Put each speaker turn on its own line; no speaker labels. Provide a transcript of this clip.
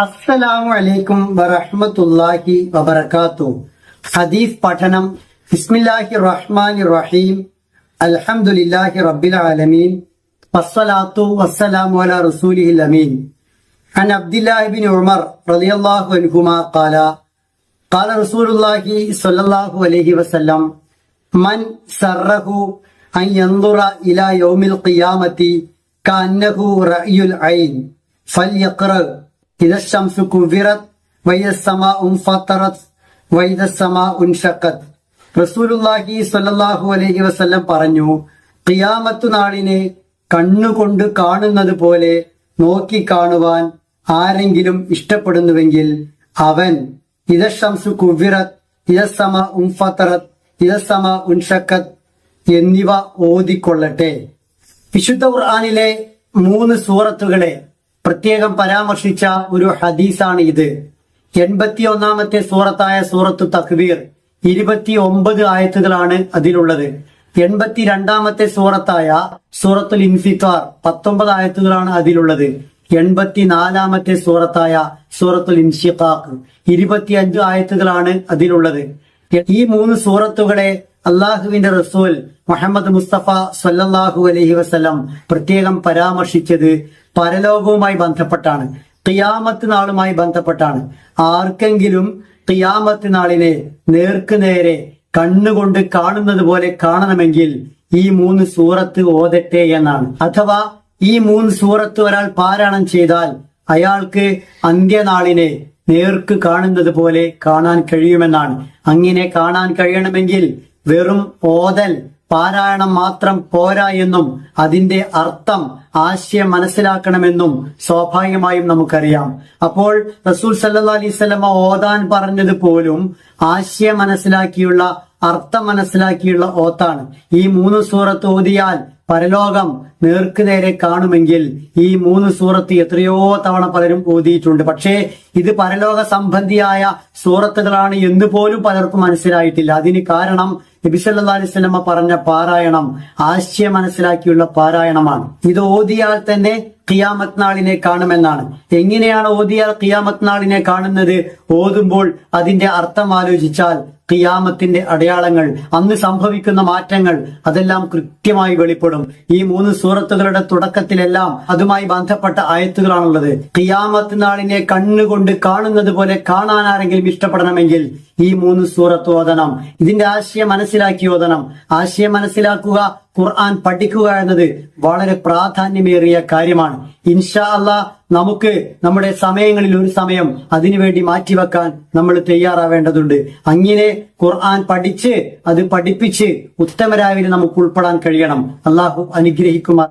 അസ്സലാമു അലൈക്കും വറഹ്മത്തുള്ളാഹി വബറകാതുഹു. ഹദീസ് പഠനം. ബിസ്മില്ലാഹിർ റഹ്മാനിർ റഹീം. അൽഹംദുലില്ലാഹി റബ്ബിൽ ആലമീൻ. വസ്സലാത്തു വസ്സലാമു അലാ റസൂലിഹിൽ അമീൻ. അൻ അബ്ദുല്ലാഹി ഇബ്നു ഉമർ റളിയല്ലാഹു അൻഹുമാ ഖാല ഖാല റസൂലുള്ളാഹി സ്വല്ലല്ലാഹു അലൈഹി വസല്ലം മൻ സറഹു അൻ യൻദുറ ഇലാ യൗമിൽ ഖിയാമത്തി കഅന്നഹു റഅയുൽ ഐൻ ഫൽയഖ്റ ഇദ ശംസു കുവിറത് വഇദ സമാഉ ഫതറത് വഇദ സമാഉ ഇൻഷഖത്. റസൂലുള്ളാഹി സ്വല്ലല്ലാഹു അലൈഹി വസല്ലം പറഞ്ഞു, ഖിയാമത്ത് നാളിനെ കണ്ണുകൊണ്ട് കാണുന്നത് പോലെ നോക്കി കാണുവാൻ ആരെങ്കിലും ഇഷ്ടപ്പെടുന്നുവെങ്കിൽ അവൻ ഇദ ശംസു കുവിറത്, ഇദ സമാഉ ഫതറത്, ഇദ സമാഉ ഇൻഷഖത് എന്നിവ ഓതിക്കൊള്ളട്ടെ. വിശുദ്ധ ഖുർആനിലെ 3 സൂറത്തുകളെ പ്രത്യേകം പരാമർശിച്ച ഒരു ഹദീസാണ് ഇത്. 81-ാമത്തെ സൂറത്തായ സൂറത്തു തക്വീർ 29 ആയത്തുകളാണ് അതിലുള്ളത്. 82-ാമത്തെ സൂറത്തായ സൂറത്തുൽ ഇൻഫിത്താർ 19 ആയത്തുകളാണ് അതിലുള്ളത്. 84-ാമത്തെ സൂറത്തായ സൂറത്തുൽ ഇൻഷിഖാഖ് 25 ആയത്തുകളാണ് അതിലുള്ളത്. ഈ 3 സൂറത്തുകളെ അള്ളാഹുവിന്റെ റസൂൽ മുഹമ്മദ് മുസ്തഫ സ്വല്ലല്ലാഹു അലൈഹി വസല്ലം പ്രത്യേകം പരാമർശിച്ചത് പരലോകവുമായി ബന്ധപ്പെട്ടാണ്, ഖിയാമത്ത് നാളുമായി ബന്ധപ്പെട്ടാണ്. ആർക്കെങ്കിലും ഖിയാമത്ത് നാളിനെ നേർക്ക് നേരെ കണ്ണുകൊണ്ട് കാണുന്നത് പോലെ കാണണമെങ്കിൽ ഈ 3 സൂറത്ത് ഓതട്ടെ എന്നാണ്. അഥവാ ഈ 3 സൂറത്ത് ഒരാൾ പാരായണം ചെയ്താൽ അയാൾക്ക് അന്ത്യനാളിനെ നേർക്ക് കാണുന്നത് പോലെ കാണാൻ കഴിയുമെന്നാണ്. അങ്ങനെ കാണാൻ കഴിയണമെങ്കിൽ വെറും ഓതൽ പാരായണം മാത്രം പോരാ എന്നും അതിന്റെ അർത്ഥം ആശയം മനസ്സിലാക്കണമെന്നും സ്വാഭാവികമായും നമുക്കറിയാം. അപ്പോൾ റസൂൽ സല്ലല്ലാഹു അലൈഹി വസല്ലം ഓതാൻ പറഞ്ഞത് പോലും ആശയം മനസ്സിലാക്കിയുള്ള അർത്ഥം മനസ്സിലാക്കിയുള്ള ഓത്താണ്. ഈ 3 സൂറത്ത് ഓതിയാൽ പരലോകം നേർക്ക് നേരെ കാണുമെങ്കിൽ ഈ 3 സൂറത്ത് എത്രയോ തവണ പലരും ഓതിയിട്ടുണ്ട്. പക്ഷേ ഇത് പരലോക സംബന്ധിയായ സൂറത്തുകളാണ് എന്ന് പോലും പലർക്കും മനസ്സിലായിട്ടില്ല. അതിന് കാരണം നബി സല്ലല്ലാഹു അലൈഹി വസല്ലം പറഞ്ഞ പാരായണം ആശയം മനസ്സിലാക്കിയുള്ള പാരായണമാണ്. ഇത് ഓതിയാൽ തന്നെ ഖിയാമത്ത് നാളിനെ കാണുമെന്നാണ്. എങ്ങനെയാണ് ഓതിയാൽ ഖിയാമത്ത് നാളിനെ കാണുന്നത്? ഓതുമ്പോൾ അതിന്റെ അർത്ഥം ആലോചിച്ചാൽ ഖിയാമത്തിന്റെ അടയാളങ്ങൾ, അന്ന് സംഭവിക്കുന്ന മാറ്റങ്ങൾ അതെല്ലാം കൃത്യമായി വെളിപ്പെടും. ഈ 3 സൂറത്തുകളുടെ തുടക്കത്തിലെല്ലാം അതുമായി ബന്ധപ്പെട്ട ആയത്തുകളാണുള്ളത്. ഖിയാമത്ത് നാളിനെ കണ്ണുകൊണ്ട് കാണുന്നത് പോലെ കാണാൻ ആരെങ്കിലും ഇഷ്ടപ്പെടണമെങ്കിൽ ഈ 3 സൂറത്ത് ഓതണം. ഇതിന്റെ ആശയം മനസ്സിലാക്കി ഓതണം. ആശയം മനസ്സിലാക്കുക, ഖുർആൻ പഠിക്കുക എന്നത് വളരെ പ്രാധാന്യമേറിയ കാര്യമാണ്. ഇൻഷാ അല്ലാഹ് നമുക്ക് നമ്മുടെ സമയങ്ങളിൽ ഒരു സമയം അതിനുവേണ്ടി മാറ്റിവെക്കാൻ നമ്മൾ തയ്യാറാവേണ്ടതുണ്ട്. അങ്ങനെ ഖുർആൻ പഠിച്ച് അത് പഠിപ്പിച്ച് ഉത്തമരായവരിൽ നമുക്ക് ഉൾപ്പെടാൻ കഴിയണം. അള്ളാഹു അനുഗ്രഹിക്കുമാർ.